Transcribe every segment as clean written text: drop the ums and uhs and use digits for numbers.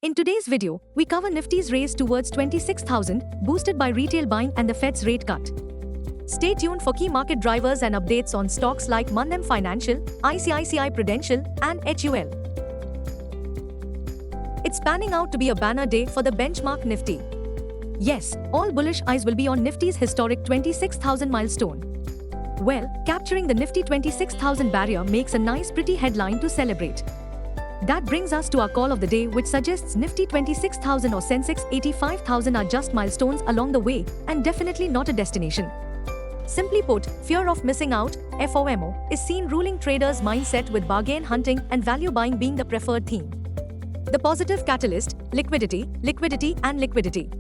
In today's video, we cover Nifty's race towards 26,000, boosted by retail buying and the Fed's rate cut. Stay tuned for key market drivers and updates on stocks like Mandem Financial, ICICI Prudential, and HUL. It's panning out to be a banner day for the benchmark Nifty. Yes, all bullish eyes will be on Nifty's historic 26,000 milestone. Well, capturing the Nifty 26,000 barrier makes a nice pretty headline to celebrate. That brings us to our call of the day, which suggests Nifty 26,000 or Sensex 85,000 are just milestones along the way and definitely not a destination. Simply put, fear of missing out, FOMO, is seen ruling traders' mindset, with bargain hunting and value buying being the preferred theme. The positive catalyst: liquidity, liquidity, and liquidity.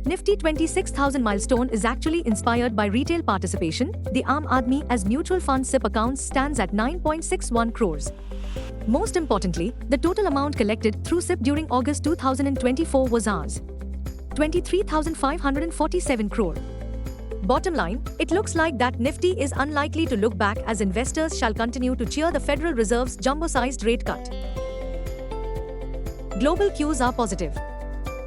Nifty 26,000 milestone is actually inspired by retail participation. The Aam Aadmi as mutual fund SIP accounts stands at 9.61 crores. Most importantly, the total amount collected through SIP during August 2024 was Rs. 23,547 crore. Bottom line, it looks like that Nifty is unlikely to look back, as investors shall continue to cheer the Federal Reserve's jumbo-sized rate cut. Global cues are positive.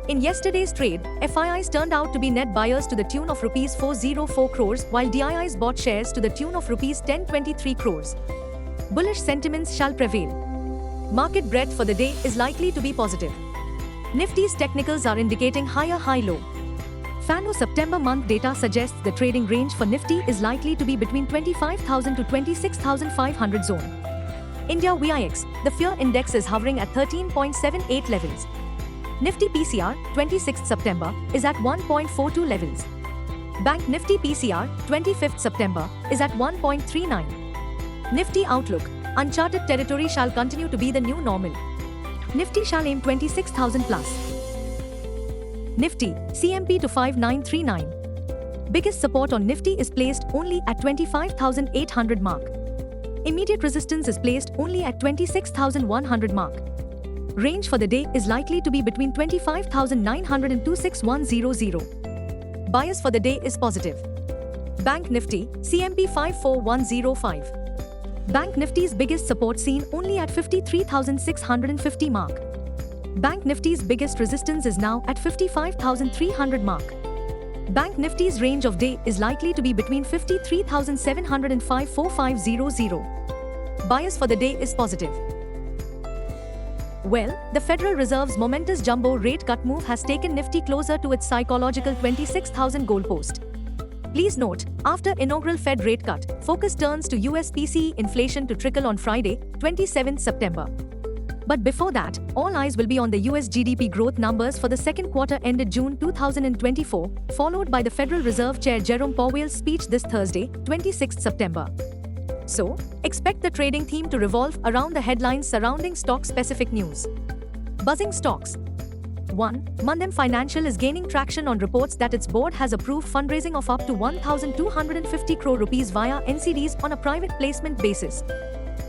In yesterday's trade, FIIs turned out to be net buyers to the tune of Rs 404 crores, while DIIs bought shares to the tune of Rs 1023 crores. Bullish sentiments shall prevail. Market breadth for the day is likely to be positive. Nifty's technicals are indicating higher high-low. FANO September month data suggests the trading range for Nifty is likely to be between 25,000 to 26,500 zone. India VIX, the fear index, is hovering at 13.78 levels. Nifty PCR, 26th September, is at 1.42 levels. Bank Nifty PCR, 25th September, is at 1.39. Nifty outlook: uncharted territory shall continue to be the new normal. Nifty shall aim 26,000 plus. Nifty, CMP to 5939. Biggest support on Nifty is placed only at 25,800 mark. Immediate resistance is placed only at 26,100 mark. Range for the day is likely to be between 25,900 and 26,100. Bias for the day is positive. Bank Nifty, CMP 54105. Bank Nifty's biggest support seen only at 53,650 mark. Bank Nifty's biggest resistance is now at 55,300 mark. Bank Nifty's range of day is likely to be between 53,700 and 54500. Bias for the day is positive. Well, the Federal Reserve's momentous jumbo rate cut move has taken Nifty closer to its psychological 26,000 goalpost. Please note, after inaugural Fed rate cut, focus turns to US PCE inflation to trickle on Friday, 27th September. But before that, all eyes will be on the US GDP growth numbers for the second quarter ended June 2024, followed by the Federal Reserve Chair Jerome Powell's speech this Thursday, 26th September. So, expect the trading theme to revolve around the headlines surrounding stock-specific news. Buzzing stocks. 1. Mandem Financial is gaining traction on reports that its board has approved fundraising of up to 1,250 crore rupees via NCDs on a private placement basis.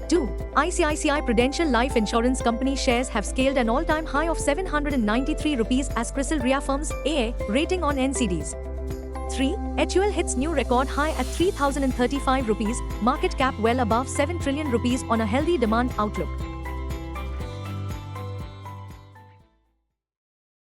2. ICICI Prudential Life Insurance Company shares have scaled an all-time high of 793 rupees as CRISIL reaffirms AA rating on NCDs. 3. HUL hits new record high at 3,035 rupees, market cap well above 7 trillion rupees on a healthy demand outlook.